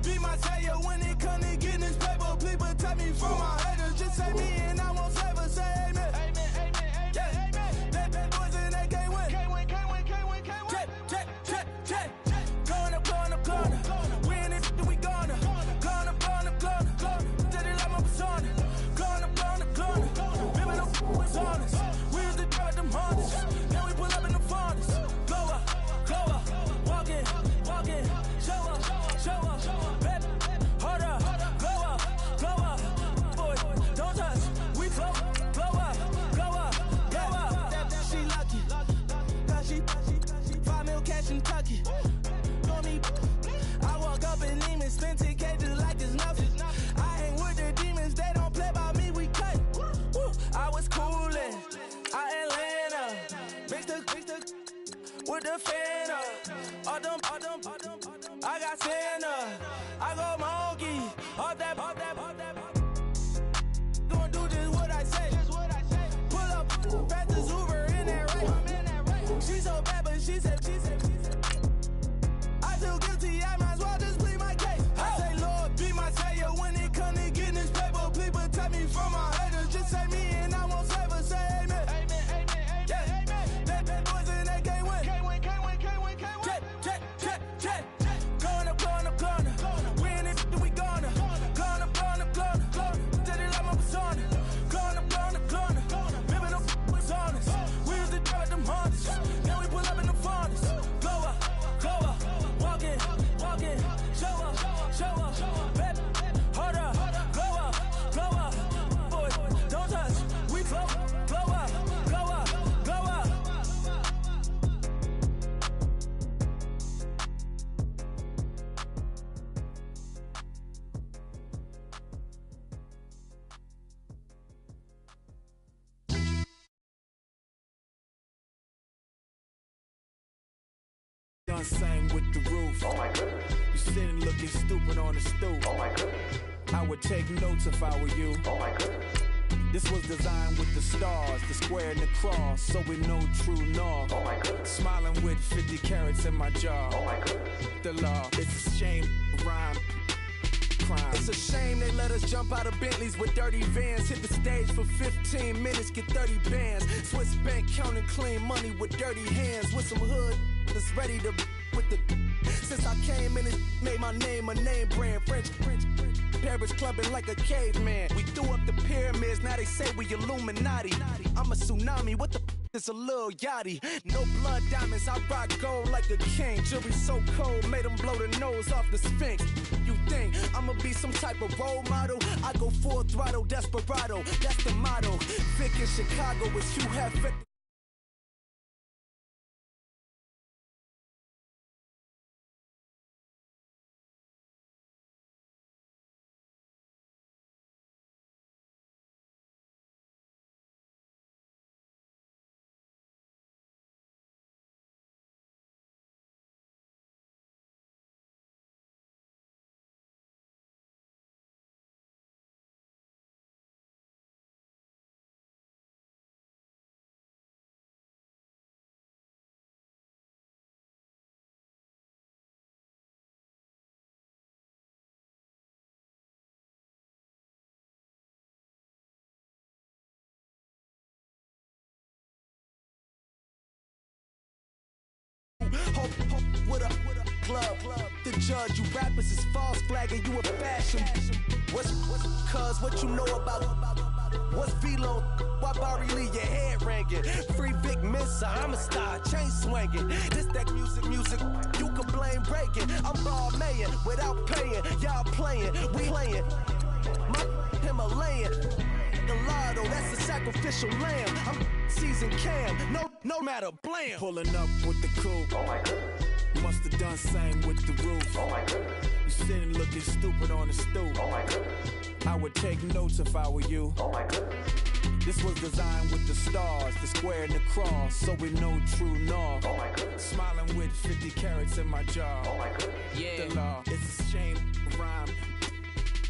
be my savior when it come to getting this paper. Please protect me from my haters. Just say me and I won't save her. Say amen. Amen, amen, amen, yeah. Amen. They bad boys and they can't win. Can't win, can't win, can't win, can't win. Check. Going up, we in it, we gonna. Going up. Did it like my persona. Going up. Living up was honest. We used to drive them Hondas. Then we pull up in the Fondas. Glow up. Walk in. Show up. Baby, hold up. Glow up. Boy, don't touch. We glow up. She lucky. Cause she 5 mil cash in Kentucky. Know me. I walk up in Lehman, spend 10K just like it's nothing. I hang with the demons, they don't play by me, we cut. Woo. I was coolin', Atlanta, mixed with the Fanta. All them, I got Santa, I go monkey, all that. Gonna do just what I say. Pull up, fast as Uber in that right. She so bad, but she said. I feel guilty, I might as well just plead my case. I say, Lord, be my savior when it come to getting this paper. Please protect me from my haters. Just say me and I won't save her. Say amen. Amen, amen, yeah. Amen. They bad boys and they can't win. Can't win. Check. Going up. We in it, we gonna. Going up. Did it like my persona. Going up. Living up was honest. We used to drive them Hondas. Then we pull up in the Fondas. Glow up. Walk in. Show up. Baby, hold up. Glow up. Boy, don't touch. We glow up. Done sang with the roof. Oh my goodness. You sitting looking stupid on the stoop. Oh my goodness. I would take notes if I were you. Oh my goodness. This was designed with the stars, the square and the cross, so we know true north. Oh my goodness. Smiling with 50 carats in my jaw. Oh my goodness. The law, it's a shame, rhyme, crime. It's a shame they let us jump out of Bentleys with dirty vans. Hit the stage for 15 minutes, get 30 bands. Swiss bank counting clean money with dirty hands. With some hood that's ready to with the. Since I came in, it made my name a name brand. French. Paris clubbing like a caveman. We threw up the pyramids, now they say we Illuminati. I'm a tsunami, what the is a little yachty. No blood diamonds, I rock gold like a king. Jewelry so cold, made them blow the nose off the Sphinx. You think I'ma be some type of role model? I go full throttle, desperado, that's the motto. Vic in Chicago is you have Vic. With a club, the judge, you rappers is false flagging, you a fashion. What's cuz, what you know about? What's Velo? Why Barry Lee, your head ringing? Free Big Missa, I'm a star, chain swinging. This that music, you can blame Reagan. I'm ball mayor without paying, y'all playing, we playing. My Himalayan, Gallardo, that's a sacrificial lamb. I'm seasoned cam, no matter, blam. Pulling up with the coupe. Oh my goodness. Must have done same with the roof. Oh my goodness. You sitting looking stupid on the stoop. Oh my goodness. I would take notes if I were you. Oh my goodness. This was designed with the stars, the square and the cross, so we know true north. Oh my goodness. Smiling with 50 carats in my jaw. Oh my goodness. Yeah. The law, it's a shame, rhyme,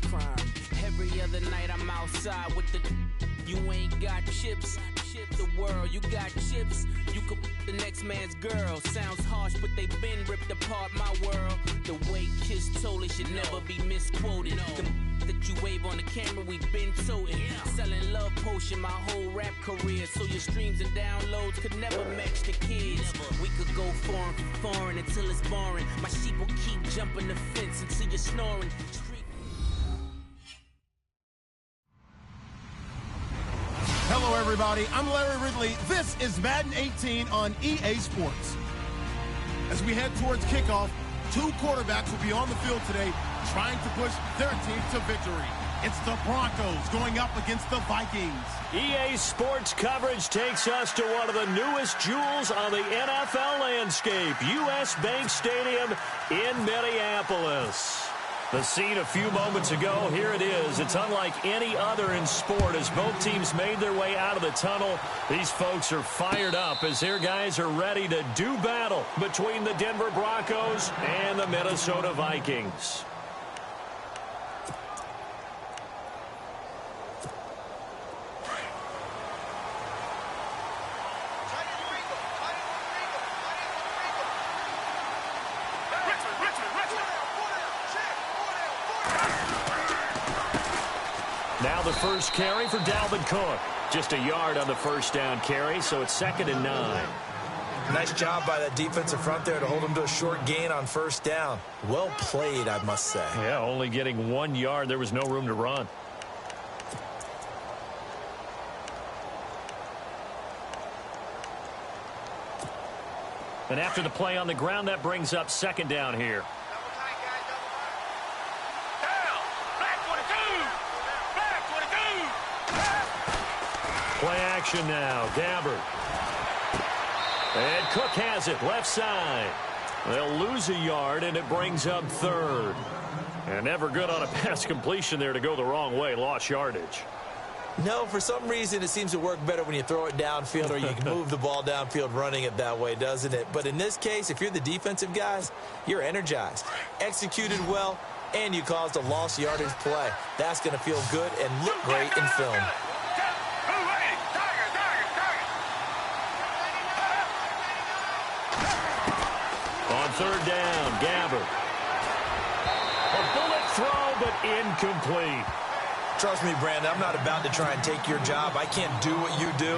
crime. Every other night I'm outside with the. You ain't got chips. ship the world. You got chips, you could the next man's girl. Sounds harsh, but they been ripped apart my world. The way Kiss told it should never be misquoted. The that you wave on the camera, we been toting. Selling love potion my whole rap career. So your streams and downloads could never match the kids. We could go foreign for foreign until it's boring. My sheep will keep jumping the fence until you're snoring. Hello, everybody. I'm Larry Ridley. This is Madden 18 on EA Sports. As we head towards kickoff, two quarterbacks will be on the field today trying to push their team to victory. It's the Broncos going up against the Vikings. EA Sports coverage takes us to one of the newest jewels on the NFL landscape, US Bank Stadium in Minneapolis. The scene a few moments ago, here it is. It's unlike any other in sport as both teams made their way out of the tunnel. These folks are fired up as their guys are ready to do battle between the Denver Broncos and the Minnesota Vikings. Now the first carry for Dalvin Cook. Just a yard on the first down carry, so it's 2nd and 9. Nice job by that defensive front there to hold him to a short gain on first down. Well played, I must say. Yeah, only getting 1 yard. There was no room to run. And after the play on the ground, that brings up 2nd down here. Play action now. Gabbard. And Cook has it left side. They'll lose a yard, and it brings up 3rd. And never good on a pass completion there to go the wrong way. Lost yardage. No, for some reason it seems to work better when you throw it downfield or you can move the ball downfield running it that way, doesn't it? But in this case, if you're the defensive guys, you're energized, executed well, and you caused a lost yardage play. That's going to feel good and look great in film. On 3rd down, Gabbard. A bullet throw, but incomplete. Trust me, Brandon, I'm not about to try and take your job. I can't do what you do.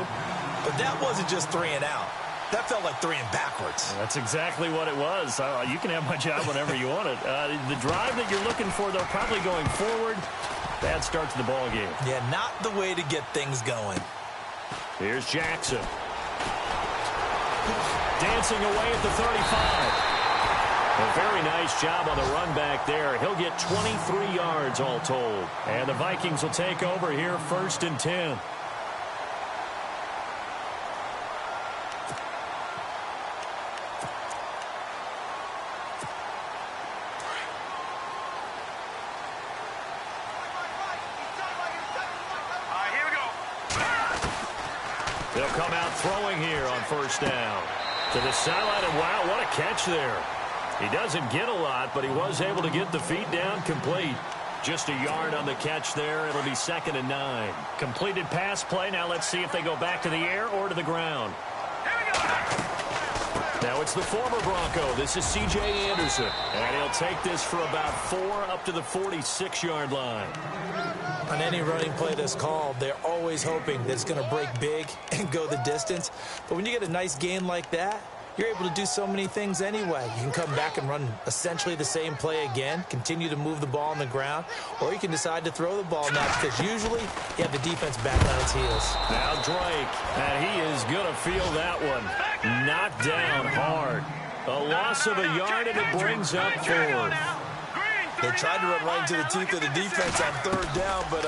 But that wasn't just 3 and out. That felt like 3 and backwards. That's exactly what it was. You can have my job whenever you want it. The drive that you're looking for, though, probably going forward. Bad start to the ball game. Yeah, not the way to get things going. Here's Jackson. Dancing away at the 35. A very nice job on the run back there. He'll get 23 yards all told. And the Vikings will take over here 1st and 10. They'll come out throwing here on 1st down. To the sideline, and wow, what a catch there. He doesn't get a lot, but he was able to get the feet down complete. Just a yard on the catch there. It'll be 2nd and 9. Completed pass play. Now let's see if they go back to the air or to the ground. Now it's the former Bronco. This is C.J. Anderson. And he'll take this for about 4 up to the 46-yard line. On any running play that's called, they're always hoping that it's going to break big and go the distance. But when you get a nice gain like that, you're able to do so many things anyway. You can come back and run essentially the same play again, continue to move the ball on the ground, or you can decide to throw the ball now because usually you have the defense back on its heels. Now Drake, and he is going to feel that one. Knocked down hard. A loss of a yard, and it brings up 4th. They tried to run right into the teeth of the defense on 3rd down, but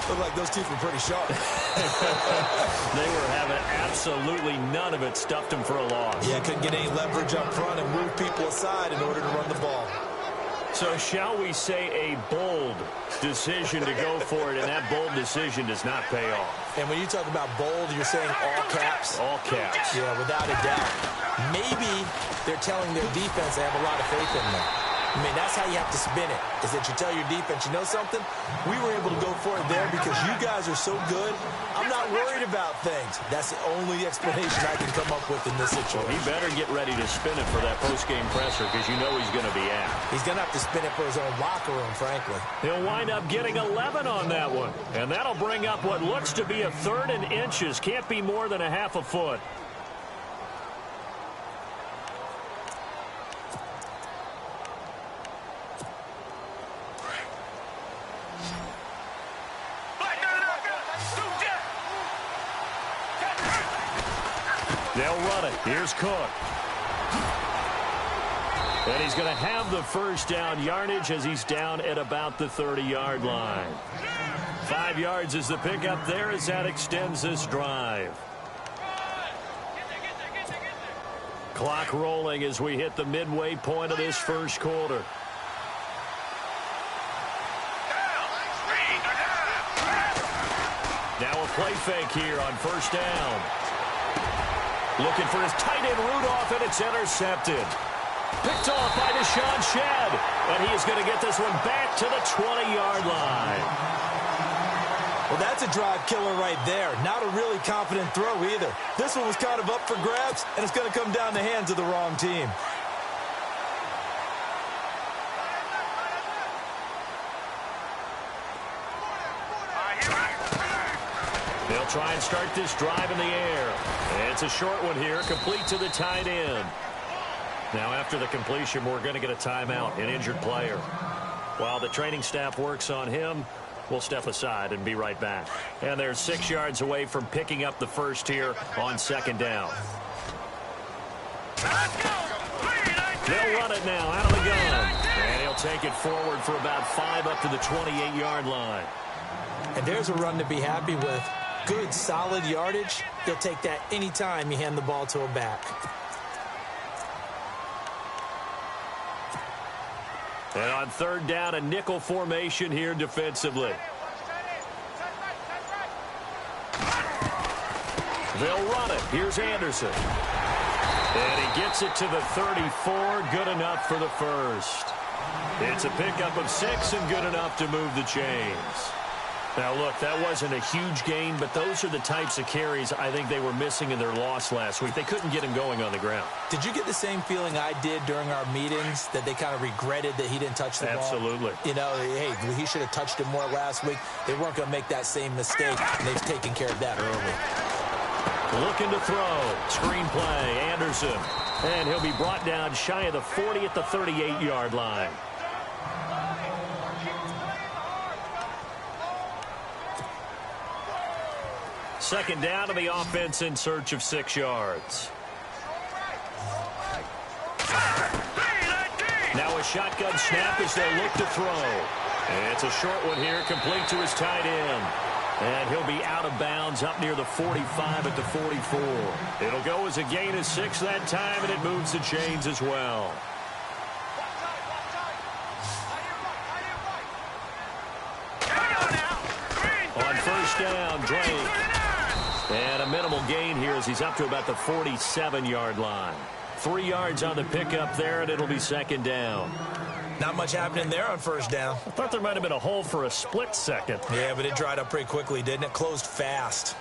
looked like those teeth were pretty sharp. They were having absolutely none of it. Stuffed them for a loss. Yeah, couldn't get any leverage up front and move people aside in order to run the ball. So shall we say a bold decision to go for it, and that bold decision does not pay off. And when you talk about bold, you're saying all caps? All caps. Yeah, without a doubt. Maybe they're telling their defense they have a lot of faith in them. I mean, that's how you have to spin it, is that you tell your defense, you know something? We were able to go for it there because you guys are so good. I'm not worried about things. That's the only explanation I can come up with in this situation. Well, he better get ready to spin it for that post-game presser because you know he's going to be out. He's going to have to spin it for his own locker room, frankly. He'll wind up getting 11 on that one. And that'll bring up what looks to be a 3rd and inches. Can't be more than a half a foot. They'll run it. Here's Cook. And he's going to have the first down yardage as he's down at about the 30-yard line. 5 yards is the pickup there as that extends this drive. Clock rolling as we hit the midway point of this first quarter. Now a play fake here on first down. Looking for his tight end Rudolph, and it's intercepted. Picked off by Deshaun Shedd, and he is going to get this one back to the 20-yard line. Well, that's a drive killer right there. Not a really confident throw either. This one was kind of up for grabs, and it's going to come down the hands of the wrong team. They'll try and start this drive in the air. It's a short one here, complete to the tight end. Now after the completion, we're going to get a timeout, an injured player. While the training staff works on him, we'll step aside and be right back. And they're 6 yards away from picking up the first here on second down. They'll run it now out of the gun. And he'll take it forward for about 5 up to the 28-yard line. And there's a run to be happy with. Good, solid yardage. You'll take that anytime you hand the ball to a back. And on third down, a nickel formation here defensively. They'll run it. Here's Anderson. And he gets it to the 34. Good enough for the first. It's a pickup of 6 and good enough to move the chains. Now, look, that wasn't a huge gain, but those are the types of carries I think they were missing in their loss last week. They couldn't get him going on the ground. Did you get the same feeling I did during our meetings, that they kind of regretted that he didn't touch the ball? Absolutely. You know, hey, he should have touched it more last week. They weren't going to make that same mistake, and they've taken care of that early. Looking to throw. Screen play. Anderson. And he'll be brought down shy of the 40 at the 38-yard line. Second down to the offense in search of 6 yards. Now a shotgun snap as they look to throw. And it's a short one here, complete to his tight end. And he'll be out of bounds up near the 45 at the 44. It'll go as a gain of 6 that time, and it moves the chains as well. On first down, Drake. And a minimal gain here as he's up to about the 47-yard line. 3 yards on the pickup there, and it'll be second down. Not much happening there on first down. I thought there might have been a hole for a split second. Yeah, but it dried up pretty quickly, didn't it? Closed fast.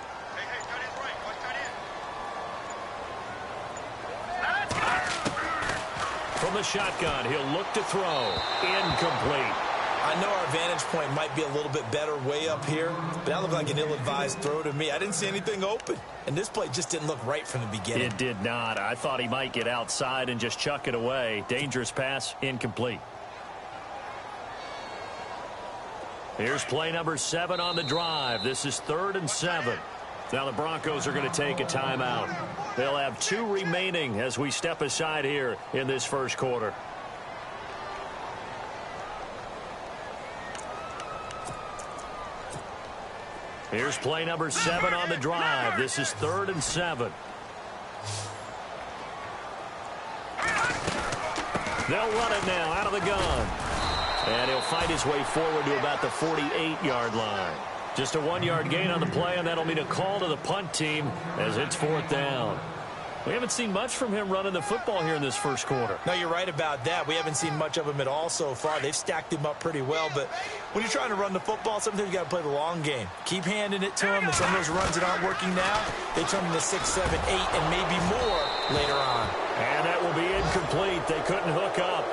From the shotgun, he'll look to throw. Incomplete. I know our vantage point might be a little bit better way up here, but that looked like an ill-advised throw to me. I didn't see anything open, and this play just didn't look right from the beginning. It did not. I thought he might get outside and just chuck it away. Dangerous pass, incomplete. Here's play number 7 on the drive. This is 3rd and 7. Now the Broncos are going to take a timeout. They'll have 2 remaining as we step aside here in this first quarter. Here's play number 7 on the drive. This is 3rd and 7. They'll run it now out of the gun. And he'll fight his way forward to about the 48-yard line. Just a 1-yard gain on the play, and that'll mean a call to the punt team as it's 4th down. We haven't seen much from him running the football here in this first quarter. No, you're right about that. We haven't seen much of him at all so far. They've stacked him up pretty well, but when you're trying to run the football, sometimes you got to play the long game. Keep handing it to him, and some of those runs that aren't working now, they turn into 6, 7, 8, and maybe more later on. And that will be incomplete. They couldn't hook up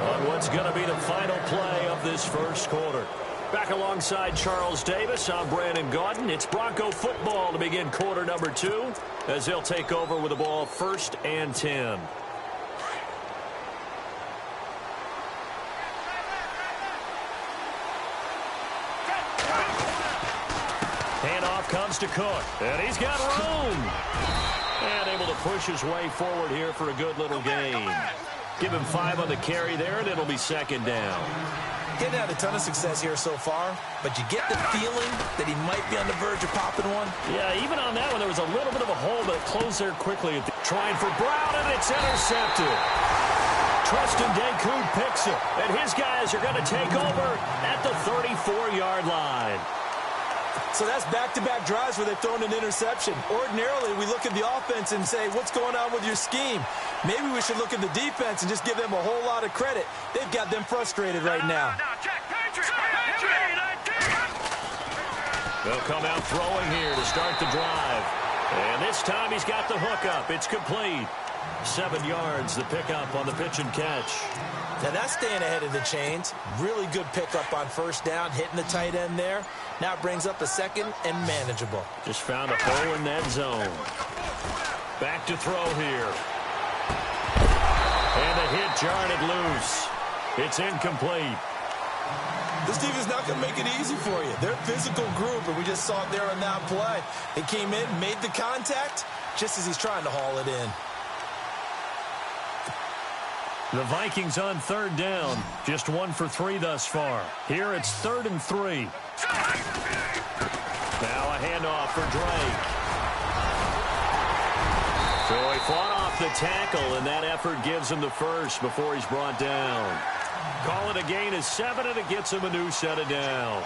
on what's going to be the final play of this first quarter. Back alongside Charles Davis, I'm Brandon Gaudin. It's Bronco football to begin quarter number 2 as they'll take over with the ball 1st and 10. Handoff comes to Cook, and he's got room. And able to push his way forward here for a good little gain. Give him 5 on the carry there, and it'll be 2nd down. Getting had a ton of success here so far, but you get the feeling that he might be on the verge of popping one. Yeah, even on that one, there was a little bit of a hole, but it closed there quickly. Trying for Brown, and it's intercepted. Tristan Decoud picks it, and his guys are going to take over at the 34-yard line. So that's back-to-back drives where they've thrown an interception. Ordinarily, we look at the offense and say, what's going on with your scheme? Maybe we should look at the defense and just give them a whole lot of credit. They've got them frustrated right now. They'll come out throwing here to start the drive. And this time he's got the hook up. It's complete. 7 yards, the pickup on the pitch and catch. Now that's staying ahead of the chains. Really good pickup on 1st down, hitting the tight end there. Now it brings up the 2nd and manageable. Just found a hole in that zone. Back to throw here. And the hit jarred it loose. It's incomplete. This team is not going to make it easy for you. They're a physical group, and we just saw it there on that play. They came in, made the contact, just as he's trying to haul it in. The Vikings on 3rd down. Just 1 for 3 thus far. Here it's 3rd and 3. Now a handoff for Drake. So he fought off the tackle, and that effort gives him the first before he's brought down. Call it a gain of 7, and it gets him a new set of downs.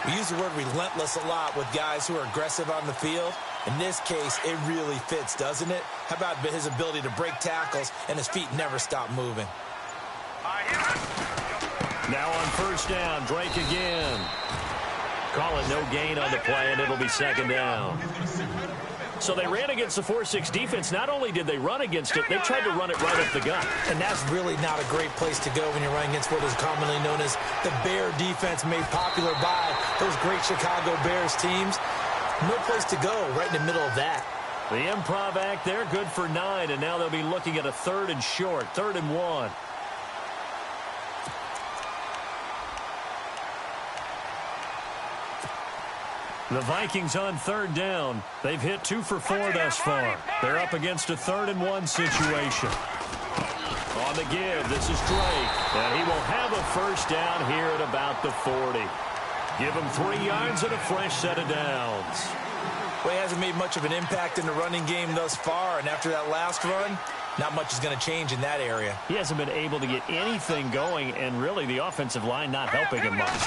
We use the word relentless a lot with guys who are aggressive on the field. In this case, it really fits, doesn't it? How about his ability to break tackles and his feet never stop moving? Now on 1st down, Drake again. Call it no gain on the play, and it'll be 2nd down. So they ran against the 4-6 defense. Not only did they run against it, they tried to run it right up the gut. And that's really not a great place to go when you're running against what is commonly known as the Bear defense, made popular by those great Chicago Bears teams. No place to go right in the middle of that. The improv act there, good for 9, and now they'll be looking at a 3rd and short, 3rd and 1. The Vikings on 3rd down. They've hit 2 for 4 thus far. They're up against a 3rd and 1 situation. On the give, this is Drake. And he will have a 1st down here at about the 40. Give him 3 yards and a fresh set of downs. Well, he hasn't made much of an impact in the running game thus far, and after that last run, not much is going to change in that area. He hasn't been able to get anything going, and really the offensive line not helping him much.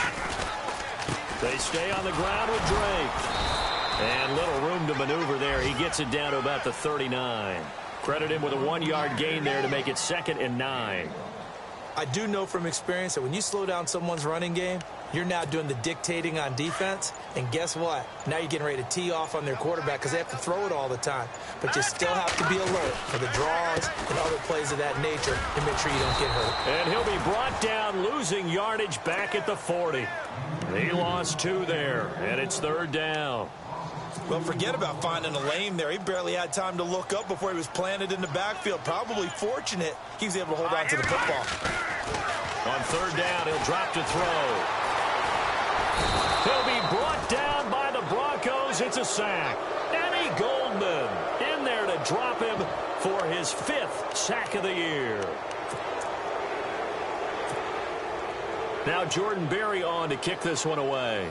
They stay on the ground with Drake. And little room to maneuver there. He gets it down to about the 39. Credit him with a 1-yard gain there to make it 2nd and 9. I do know from experience that when you slow down someone's running game, you're now doing the dictating on defense. And guess what? Now you're getting ready to tee off on their quarterback because they have to throw it all the time. But you still have to be alert for the draws and other plays of that nature to make sure you don't get hurt. And he'll be brought down, losing yardage back at the 40. He lost 2 there, and it's 3rd down. Well, forget about finding a lane there. He barely had time to look up before he was planted in the backfield. Probably fortunate he was able to hold on to the football. On 3rd down, he'll drop to throw. He'll be brought down by the Broncos. It's a sack. Eddie Goldman in there to drop him for his 5th sack of the year. Now Jordan Berry on to kick this one away.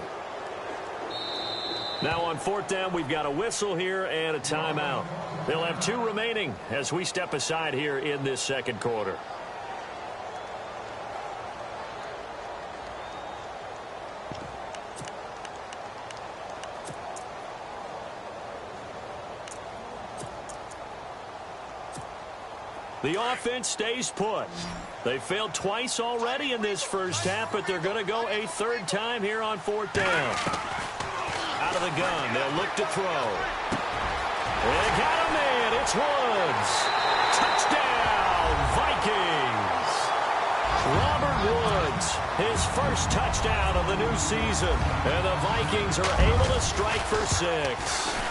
Now on 4th down, we've got a whistle here and a timeout. They'll have 2 remaining as we step aside here in this 2nd quarter. The offense stays put. They failed twice already in this first half, but they're going to go a third time here on fourth down. Out of the gun, they'll look to throw. They got him in. It's Woods. Touchdown, Vikings. Robert Woods, his first touchdown of the new season. And the Vikings are able to strike for 6.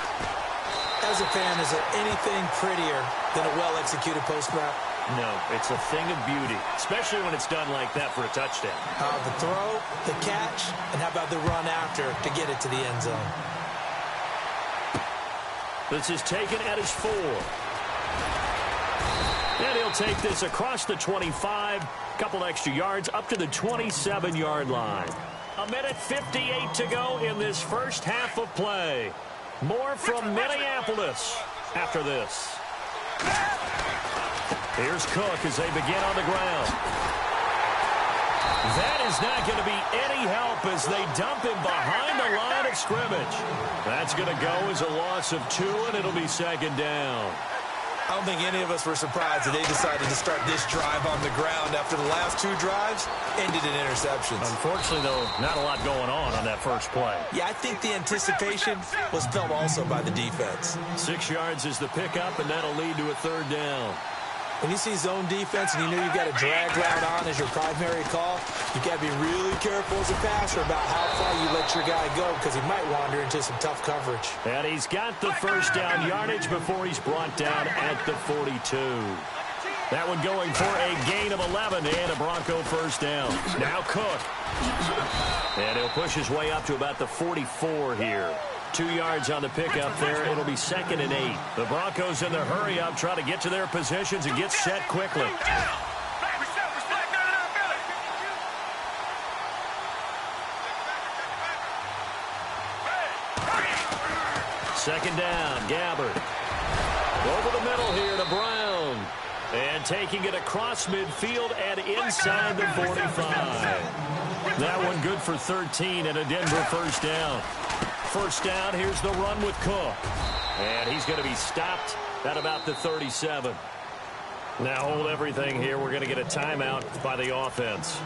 As a fan, is there anything prettier than a well-executed post route? No, it's a thing of beauty, especially when it's done like that for a touchdown. The throw, the catch, and how about the run after to get it to the end zone? This is taken at his 4. And he'll take this across the 25, couple extra yards up to the 27-yard line. 1:58 to go in this first half of play. More from Minneapolis after this. Here's Cook as they begin on the ground. That is not going to be any help as they dump him behind the line of scrimmage. That's going to go as a loss of 2, and it'll be second down. I don't think any of us were surprised that they decided to start this drive on the ground after the last 2 drives ended in interceptions. Unfortunately, though, not a lot going on that first play. Yeah, I think the anticipation was felt also by the defense. 6 yards is the pickup, and that'll lead to a third down. When you see zone defense and you know you've got a drag route on as your primary call, you got to be really careful as a passer about how far you let your guy go because he might wander into some tough coverage. And he's got the first down yardage before he's brought down at the 42. That one going for a gain of 11 and a Bronco first down. Now Cook. And he'll push his way up to about the 44 here. 2 yards on the pickup there. It'll be 2nd and 8. The Broncos in the hurry-up try to get to their positions and get set quickly. Second down, Gabbard. Over the middle here to Brown. And taking it across midfield and inside the 45. That one good for 13 and a Denver first down. First down, here's the run with Cook. And he's going to be stopped at about the 37. Now hold everything here. We're going to get a timeout by the offense,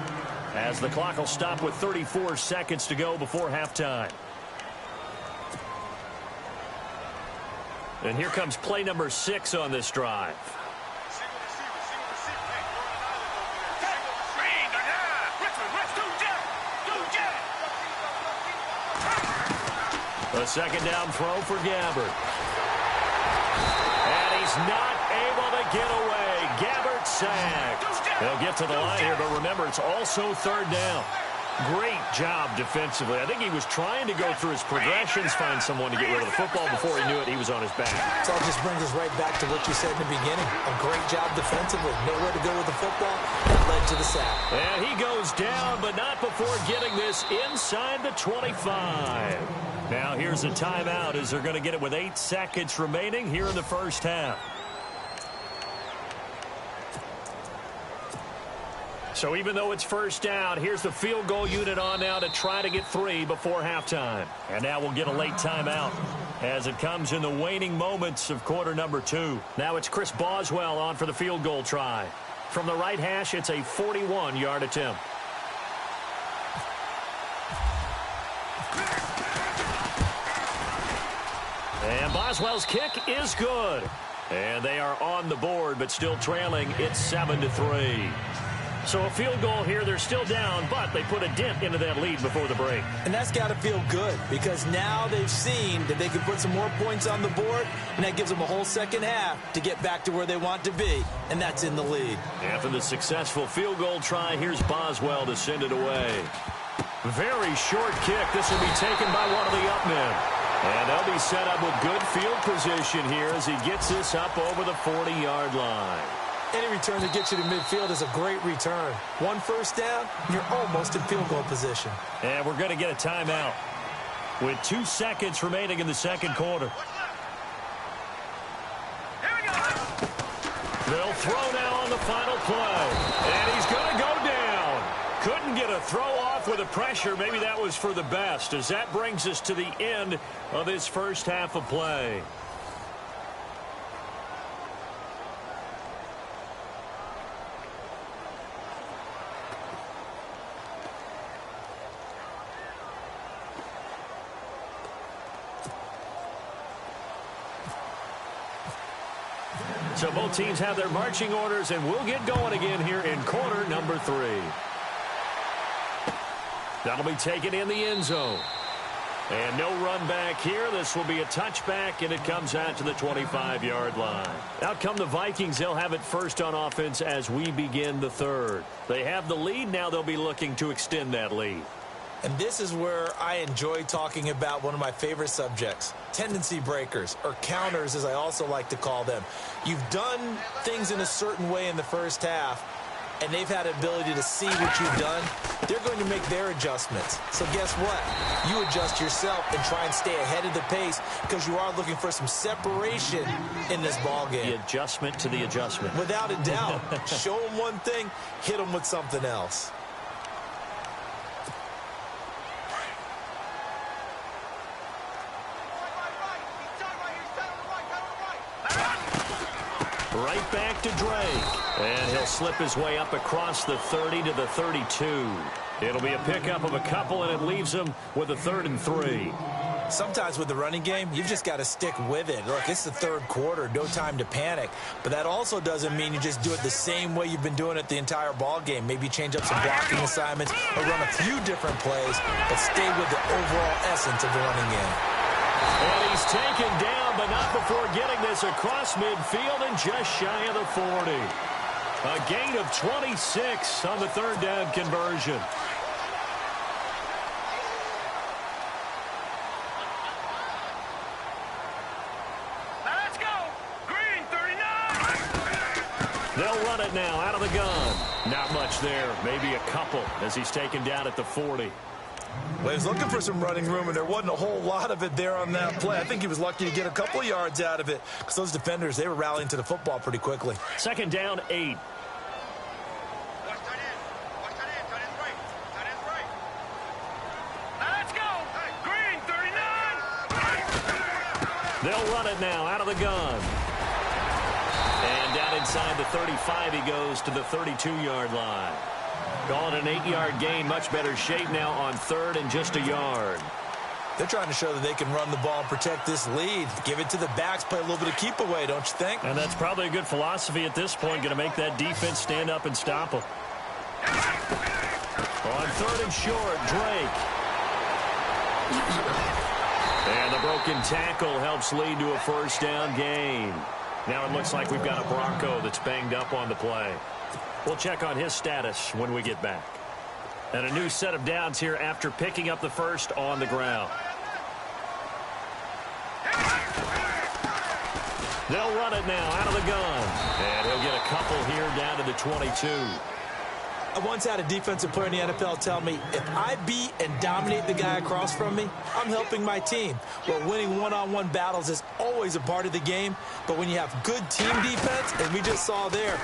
as the clock will stop with 34 seconds to go before halftime. And here comes play number 6 on this drive. A second down throw for Gabbard. And he's not able to get away. Gabbard sacked. They'll get to the line here, but remember, it's also third down. Great job defensively. I think he was trying to go through his progressions, find someone to get rid of the football. Before he knew it, he was on his back. So that just brings us right back to what you said in the beginning. A great job defensively. Nowhere to go with the football. That led to the sack. And he goes down, but not before getting this inside the 25. Now here's a timeout as they're going to get it with 8 seconds remaining here in the first half. So even though it's first down, here's the field goal unit on now to try to get 3 before halftime. And now we'll get a late timeout as it comes in the waning moments of quarter number 2. Now it's Chris Boswell on for the field goal try. From the right hash, it's a 41-yard attempt. And Boswell's kick is good. And they are on the board, but still trailing. It's 7-3. So a field goal here. They're still down, but they put a dent into that lead before the break. And that's got to feel good because now they've seen that they can put some more points on the board, and that gives them a whole second half to get back to where they want to be, and that's in the lead. After the successful field goal try, here's Boswell to send it away. Very short kick. This will be taken by one of the up men. And they'll be set up with good field position here as he gets this up over the 40-yard line. Any return that gets you to midfield is a great return. 1 first down, you're almost in field goal position. And we're going to get a timeout with 2 seconds remaining in the second quarter. They'll throw now on the final play. And he's going to go down. Couldn't get a throw off with the pressure. Maybe that was for the best, as that brings us to the end of this first half of play. So both teams have their marching orders, and we'll get going again here in quarter number 3. That'll be taken in the end zone. And no run back here. This will be a touchback, and it comes out to the 25-yard line. Out come the Vikings. They'll have it first on offense as we begin the third. They have the lead. Now they'll be looking to extend that lead. And this is where I enjoy talking about one of my favorite subjects, tendency breakers, or counters as I also like to call them. You've done things in a certain way in the first half, and they've had an ability to see what you've done. They're going to make their adjustments. So guess what? You adjust yourself and try and stay ahead of the pace because you are looking for some separation in this ball game. The adjustment to the adjustment. Without a doubt. Show them one thing, hit them with something else. Right back to Drake. And he'll slip his way up across the 30 to the 32. It'll be a pickup of a couple, and it leaves him with a 3rd and 3. Sometimes with the running game, you've just got to stick with it. Look, it's the third quarter, no time to panic. But that also doesn't mean you just do it the same way you've been doing it the entire ball game. Maybe change up some blocking assignments or run a few different plays, but stay with the overall essence of the running game. And he's taken down, but not before getting this across midfield and just shy of the 40. A gain of 26 on the 3rd down conversion. Let's go. Green 39. They'll run it now out of the gun. Not much there. Maybe a couple as he's taken down at the 40. Well, he was looking for some running room, and there wasn't a whole lot of it there on that play. I think he was lucky to get a couple of yards out of it because those defenders, they were rallying to the football pretty quickly. 2nd down, 8. Let's go. Green 39. They'll run it now out of the gun. And down inside the 35, he goes to the 32-yard line. Call it an 8-yard gain. Much better shape now on 3rd and just a yard. They're trying to show that they can run the ball and protect this lead. Give it to the backs, play a little bit of keep away, don't you think? And that's probably a good philosophy at this point. Going to make that defense stand up and stop them. On 3rd and short, Drake. And the broken tackle helps lead to a 1st down gain. Now it looks like we've got a Bronco that's banged up on the play. We'll check on his status when we get back. And a new set of downs here after picking up the 1st on the ground. They'll run it now out of the gun. And he'll get a couple here down to the 22. I once had a defensive player in the NFL tell me, if I beat and dominate the guy across from me, I'm helping my team. Well, winning one-on-one battles is always a part of the game, but when you have good team defense, and we just saw there,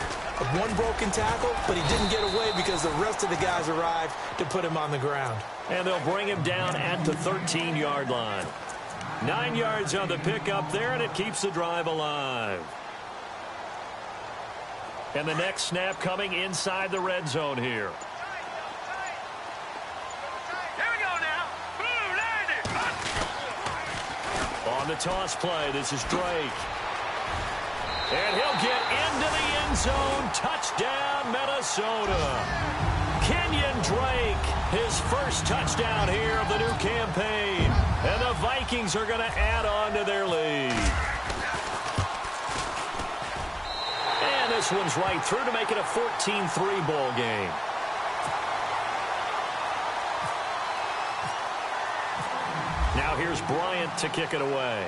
one broken tackle, but he didn't get away because the rest of the guys arrived to put him on the ground. And they'll bring him down at the 13-yard line. 9 yards on the pickup there, and it keeps the drive alive. And the next snap coming inside the red zone here. Here we go now. Blue landed. On the toss play, this is Drake. And he'll get into the end zone. Touchdown, Minnesota. Kenyon Drake, his first touchdown here of the new campaign. And the Vikings are going to add on to their lead. And this one's right through to make it a 14-3 ball game. Now here's Bryant to kick it away.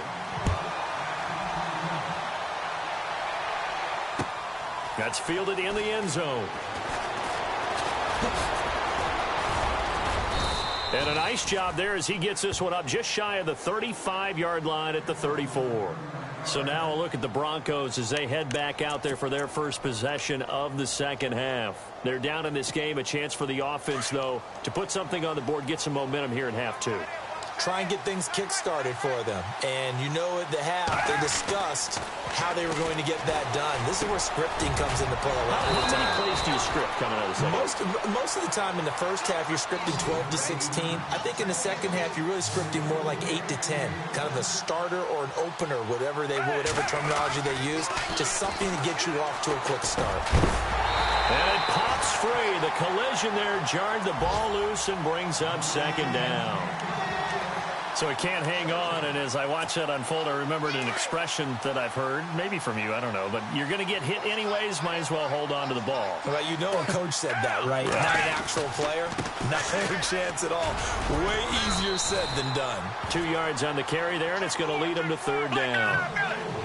That's fielded in the end zone. And a nice job there as he gets this one up just shy of the 35-yard line at the 34. So now a look at the Broncos as they head back out there for their first possession of the second half. They're down in this game. A chance for the offense, though, to put something on the board, get some momentum here in half 2. try and get things kick-started for them. And you know at the half, they discussed how they were going to get that done. This is where scripting comes into play a lot of the time. How many plays do you script coming out of the second? Most of the time in the first half, you're scripting 12 to 16. I think in the second half, you're really scripting more like 8 to 10. Kind of a starter or an opener, whatever terminology they use. Just something to get you off to a quick start. And it pops free. The collision there jarred the ball loose and brings up second down. So it can't hang on, and as I watch that unfold, I remembered an expression that I've heard, maybe from you, I don't know, but you're going to get hit anyways, might as well hold on to the ball. Well, you know a coach said that, right? Yeah. Not an actual player. Not a chance at all. Way easier said than done. 2 yards on the carry there, and it's going to lead them to third down.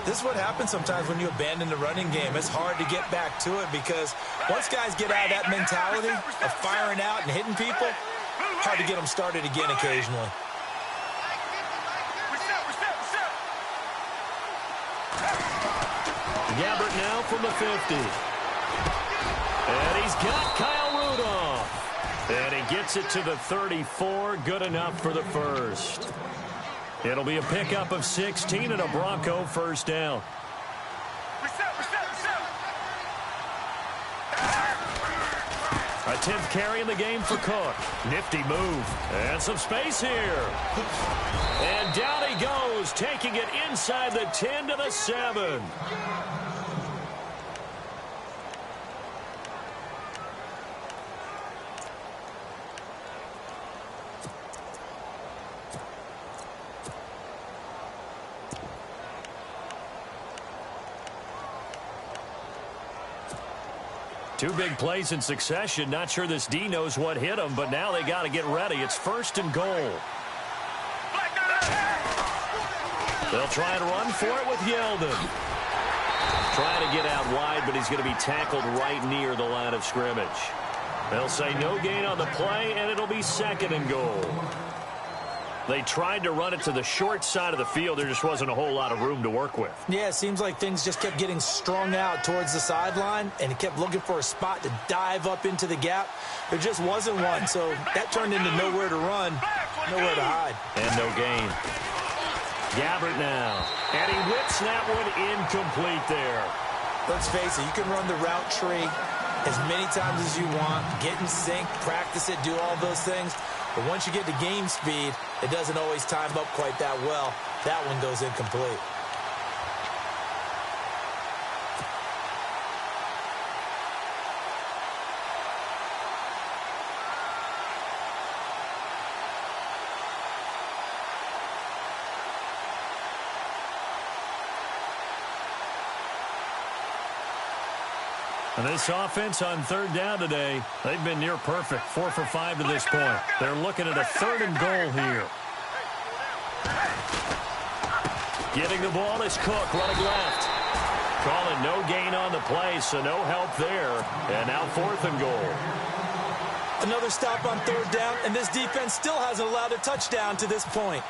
This is what happens sometimes when you abandon the running game. It's hard to get back to it because once guys get out of that mentality of firing out and hitting people, hard to get them started again occasionally. Gabbert now from the 50. And he's got Kyle Rudolph. And he gets it to the 34. Good enough for the first. It'll be a pickup of 16 and a Bronco first down. A 10th carry in the game for Cook. Nifty move. And some space here. And down he goes, taking it inside the 10 to the 7. Two big plays in succession. Not sure this D knows what hit him, but now they got to get ready. It's first and goal. They'll try and run for it with Yeldon. Trying to get out wide, but he's going to be tackled right near the line of scrimmage. They'll say no gain on the play, and it'll be second and goal. They tried to run it to the short side of the field. There just wasn't a whole lot of room to work with. Yeah, it seems like things just kept getting strung out towards the sideline, and he kept looking for a spot to dive up into the gap. There just wasn't one, so that turned into nowhere to run, nowhere to hide. And no gain. Gabbert now. And he whips that one incomplete there. Let's face it, you can run the route tree as many times as you want, get in sync, practice it, do all those things. But once you get to game speed, it doesn't always time up quite that well. That one goes incomplete. And this offense on third down today, they've been near perfect, 4 for 5 to this point. They're looking at a third and goal here. Getting the ball is Cook, running left. Calling no gain on the play, so no help there. And now fourth and goal. Another stop on third down, and this defense still hasn't allowed a touchdown to this point.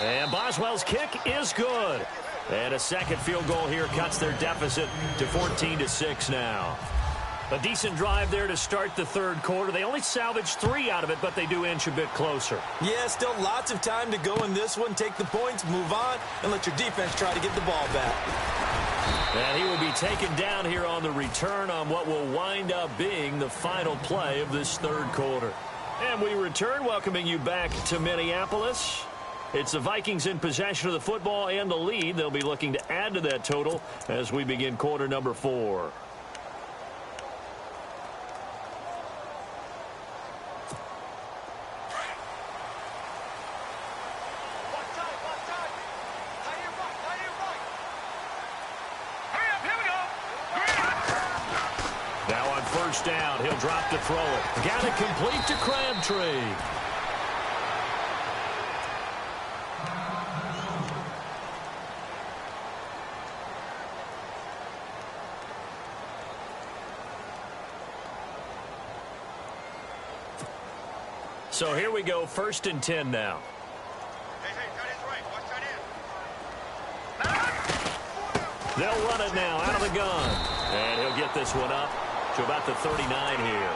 And Boswell's kick is good. And a second field goal here cuts their deficit to 14-6 now. A decent drive there to start the third quarter. They only salvaged 3 out of it, but they do inch a bit closer. Yeah, still lots of time to go in this one. Take the points, move on, and let your defense try to get the ball back. And he will be taken down here on the return on what will wind up being the final play of this third quarter. And we return, welcoming you back to Minneapolis. It's the Vikings in possession of the football and the lead. They'll be looking to add to that total as we begin quarter number 4. Now on first down, he'll drop to throw it. Got it complete to Crabtree. So here we go, first and 10 now. They'll run it now out of the gun. And he'll get this one up to about the 39 here.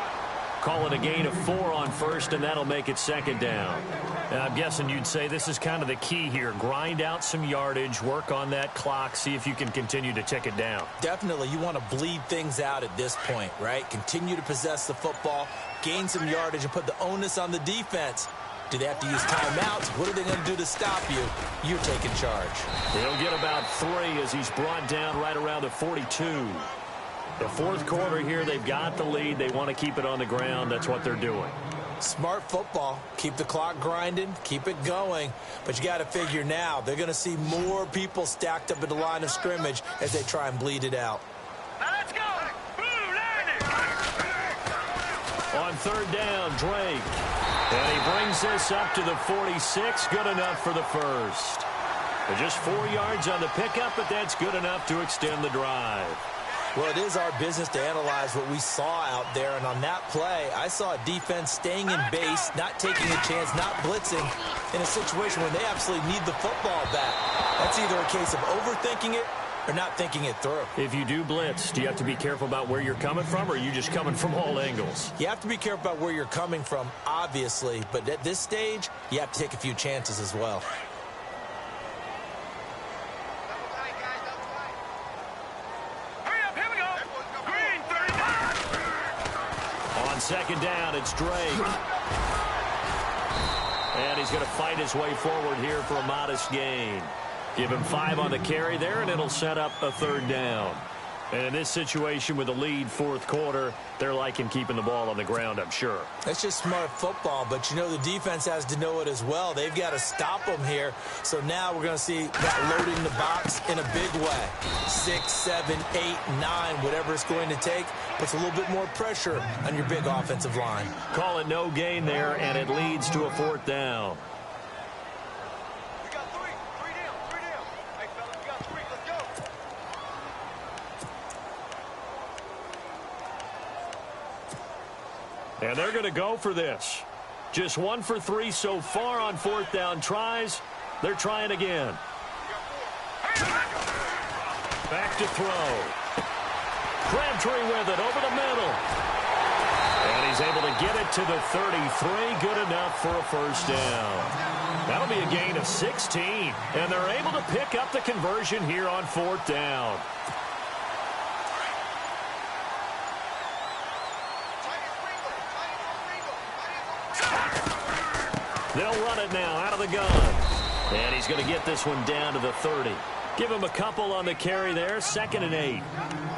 Call it a gain of 4 on first, and that'll make it second down. And I'm guessing you'd say this is kind of the key here. Grind out some yardage, work on that clock, see if you can continue to tick it down. Definitely, you want to bleed things out at this point, right? Continue to possess the football, gain some yardage, and put the onus on the defense. Do they have to use timeouts? What are they going to do to stop you? You're taking charge. He'll get about 3 as he's brought down right around the 42. The fourth quarter here, they've got the lead. They want to keep it on the ground. That's what they're doing. Smart football. Keep the clock grinding. Keep it going. But you got to figure now, they're going to see more people stacked up at the line of scrimmage as they try and bleed it out. Now let's go. Blue, line it. On third down, Drake. And he brings this up to the 46. Good enough for the first. Just 4 yards on the pickup, but that's good enough to extend the drive. Well, it is our business to analyze what we saw out there, and on that play, I saw a defense staying in base, not taking a chance, not blitzing, in a situation where they absolutely need the football back. That's either a case of overthinking it or not thinking it through. If you do blitz, do you have to be careful about where you're coming from, or are you just coming from all angles? You have to be careful about where you're coming from, obviously, but at this stage, you have to take a few chances as well. Second down, it's Drake. And he's going to fight his way forward here for a modest gain. Give him 5 on the carry there, and it'll set up a third down. And in this situation with the lead fourth quarter, they're liking keeping the ball on the ground, I'm sure. That's just smart football, but you know the defense has to know it as well. They've got to stop them here. So now we're going to see that loading the box in a big way. 6, 7, 8, 9, whatever it's going to take, puts a little bit more pressure on your big offensive line. Call it no gain there, and it leads to a fourth down. We got 3. 3 down. 3 down. Hey, fellas, we got 3. Let's go. And they're going to go for this. Just 1 for 3 so far on fourth down tries. They're trying again. Back to throw. Crabtree with it over the middle. And he's able to get it to the 33. Good enough for a first down. That'll be a gain of 16. And they're able to pick up the conversion here on fourth down. They'll run it now out of the gun. And he's going to get this one down to the 30. Give him a couple on the carry there. 2nd and 8.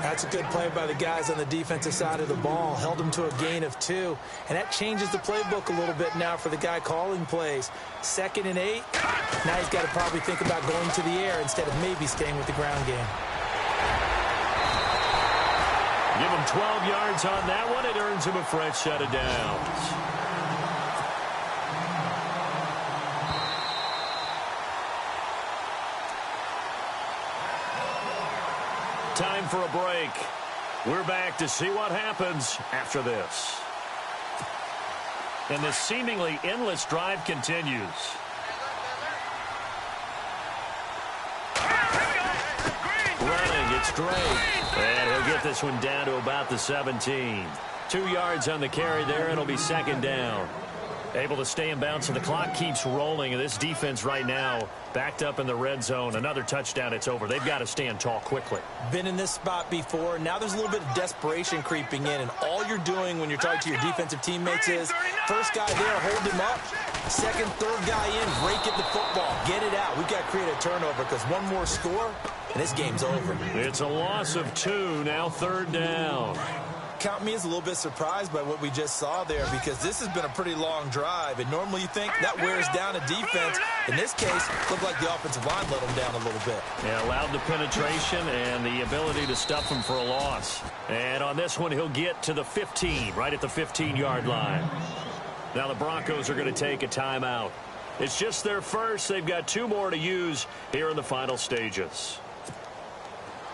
That's a good play by the guys on the defensive side of the ball. Held them to a gain of 2. And that changes the playbook a little bit now for the guy calling plays. 2nd and 8. Now he's got to probably think about going to the air instead of maybe staying with the ground game. Give him 12 yards on that one. It earns him a fresh set of downs. Time for a break. We're back to see what happens after this. And this seemingly endless drive continues. Running, it's Drake. And he'll get this one down to about the 17. 2 yards on the carry there. It'll be second down. Able to stay in bounds, and the clock keeps rolling. And this defense right now backed up in the red zone. Another touchdown, it's over. They've got to stand tall quickly. Been in this spot before. Now there's a little bit of desperation creeping in, and all you're doing when you're talking to your defensive teammates is first guy there, hold him up. Second, third guy in, break it the football. Get it out. We've got to create a turnover because one more score, and this game's over. It's a loss of 2, now third down. Count me as a little bit surprised by what we just saw there because this has been a pretty long drive, and normally you think that wears down a defense. In this case, looked like the offensive line let them down a little bit. Yeah, allowed the penetration and the ability to stuff him for a loss. And on this one, he'll get to the 15, right at the 15-yard line. Now the Broncos are going to take a timeout. It's just their first. They've got 2 more to use here in the final stages.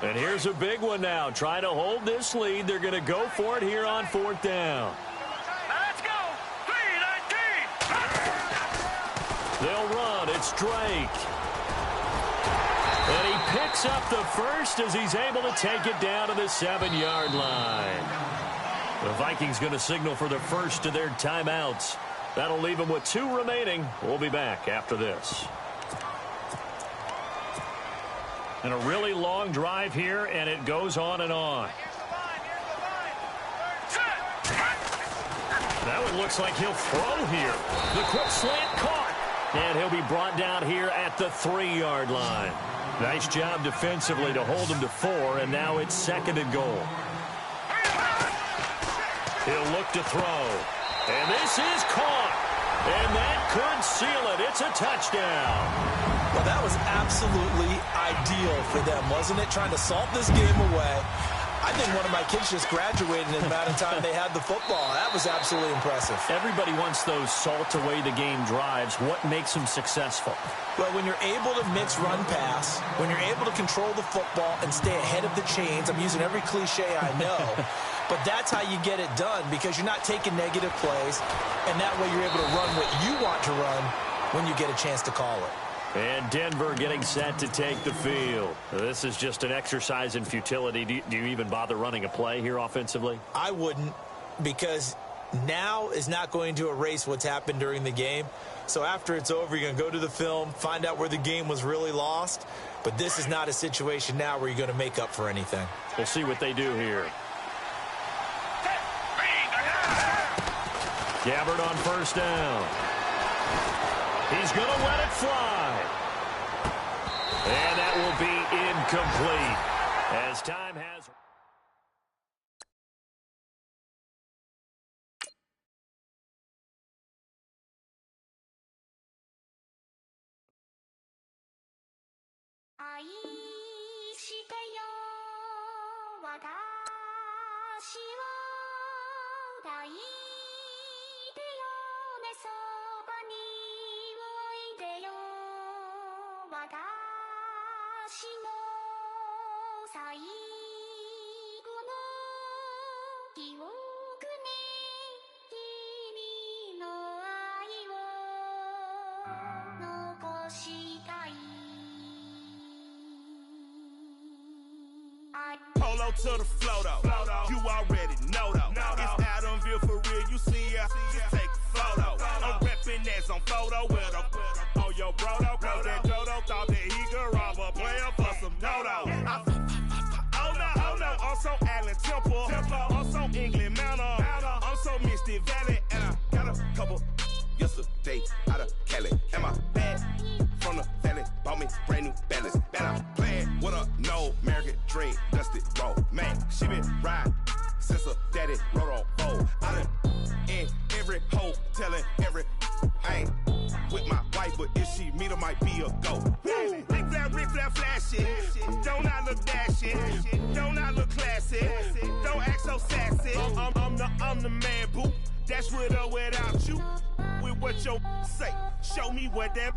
And here's a big one now. Trying to hold this lead. They're going to go for it here on fourth down. Now let's go. 3-19. They'll run. It's Drake. And he picks up the first as he's able to take it down to the 7-yard line. The Vikings going to signal for the first of their timeouts. That'll leave them with 2 remaining. We'll be back after this. And a really long drive here, and it goes on and on. That one looks like he'll throw here. The quick slant caught. And he'll be brought down here at the 3-yard line. Nice job defensively to hold him to 4, and now it's 2nd and goal. He'll look to throw. And this is caught. And that could seal it. It's a touchdown. Well, that was absolutely ideal for them, wasn't it? Trying to salt this game away. I think one of my kids just graduated in the amount of time they had the football. That was absolutely impressive. Everybody wants those salt-away-the-game drives. What makes them successful? Well, when you're able to mix run-pass, when you're able to control the football and stay ahead of the chains, I'm using every cliche I know, but that's how you get it done because you're not taking negative plays, and that way you're able to run what you want to run when you get a chance to call it. And Denver getting set to take the field. This is just an exercise in futility. Do you even bother running a play here offensively? I wouldn't, because now is not going to erase what's happened during the game. So after it's over, you're going to go to the film, find out where the game was really lost. But this is not a situation now where you're going to make up for anything. We'll see what they do here. Gabbard on first down. He's going to let it fly. And that will be incomplete as time has... Polo to the flow though. You already know though. It's Adamville for real. You see ya, just take a photo. I'm reppin' as on photo with a on your brodo. Cause that Jodo thought that he could rob a player for some dodo. Oh no, I'm so Allen Temple. I'm so England Mountain. I'm so Misty Valley. And I got a couple yesterday out of Cali. And my bag from the valley bought me brand new balance. And I'm playing with a no American dream, dusty road. Man, she been riding since her daddy rode on bold. I done in every hole, telling every I ain't with my wife, but if she meet her, might be a go. Rick Flair flashing. Don't I look dashing? Don't I look classy? Don't act so sassy. I'm the man, boo. That's with or without you. With what your say. Show me what that.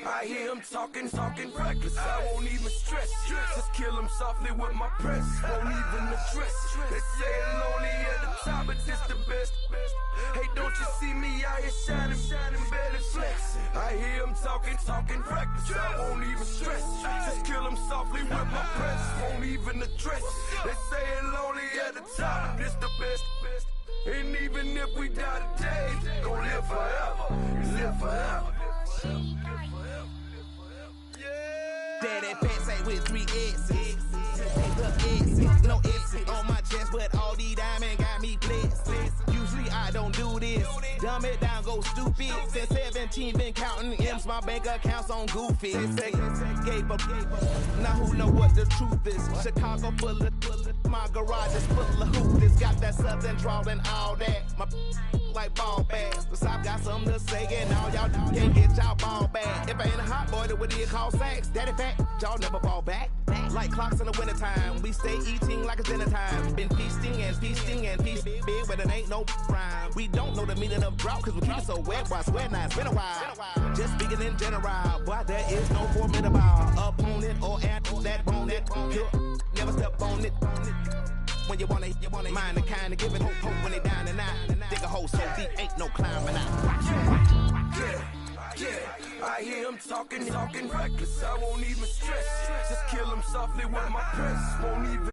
I hear him talking reckless. I won't even stress. Just kill him softly with my press. Won't even address. They say it's lonely at the top, but this the best. Hey, don't you see me out here shining, barely flexing? I hear him talking reckless. I won't even stress. Just kill him softly with my press. Won't even address. They say it's lonely at the top, but this the best. And even if we die today, gon' live forever. Live forever. Daddy pants say with 3 S's. No S's on my chest, but all these diamonds got me blessed. Usually I don't do this. Dumb it down, go stupid. Since 17, been counting M's, my bank accounts on Goofy. Gave up. Now who know what the truth is? Chicago full of my garage is full of hoopers. Got that southern drawl and all that. My like ball bags. Cause I've got something to say and all y'all can't get y'all ball back. If I ain't a hot boy, then what do you call sex? Daddy fat, y'all never fall back. Like clocks in the wintertime, we stay eating like it's dinner time. Been feasting and feasting big, but it ain't no rhyme. We don't know the meaning of drought, cause we keep it so wet, boy, I swear now it's been a while. Just speaking in general, boy, there is no formidable opponent or anti that bone it. Never step on it. When you want it, mind the kind of giving hope when they down and out. Dig a hole so deep, ain't no climbing out. Yeah, I hear him talking reckless. I won't even stress. Just kill him softly with my press. Won't even